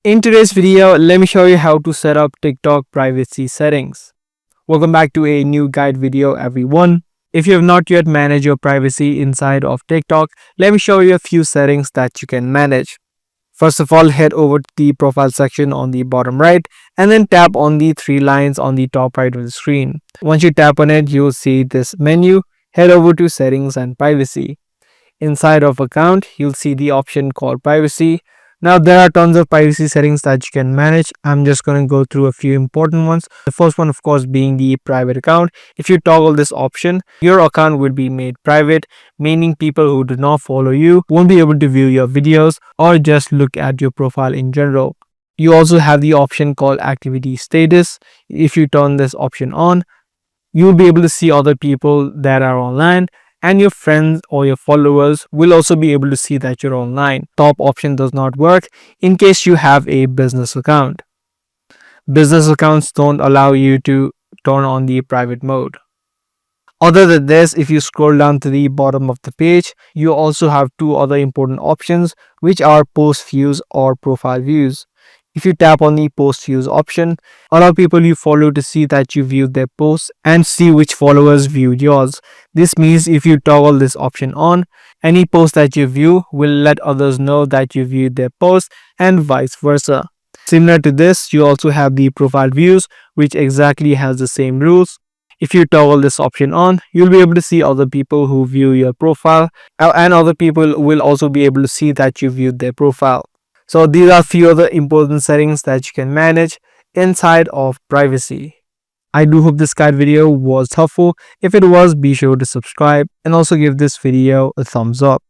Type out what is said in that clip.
In today's video, let me show you how to set up TikTok privacy settings. Welcome back to a new guide video, everyone. If you have not yet managed your privacy inside of TikTok, let me show you a few settings that you can manage. First of all, head over to the profile section on the bottom right and then tap on the three lines on the top right of the screen. Once you tap on it, you'll see this menu. Head over to settings and privacy. Inside of account, you'll see the option called privacy. Now there are tons of privacy settings that you can manage. I'm just going to go through a few important ones. The first one, of course, being the private account. If you toggle this option, your account will be made private, meaning people who do not follow you won't be able to view your videos or just look at your profile in general. You also have the option called activity status. If you turn this option on, you'll be able to see other people that are online, and your friends or your followers will also be able to see that you're online. Top option does not work in case you have a business account. Business accounts don't allow you to turn on the private mode. Other than this, if you scroll down to the bottom of the page, you also have two other important options, which are post views or profile views. If you tap on the post views option, allow people you follow to see that you viewed their posts and see which followers viewed yours. This means if you toggle this option on, any post that you view will let others know that you viewed their post and vice versa. Similar to this, you also have the profile views, which exactly has the same rules. If you toggle this option on, you'll be able to see other people who view your profile, and other people will also be able to see that you viewed their profile. So these are a few other important settings that you can manage inside of privacy. I do hope this guide video was helpful. If it was, be sure to subscribe and also give this video a thumbs up.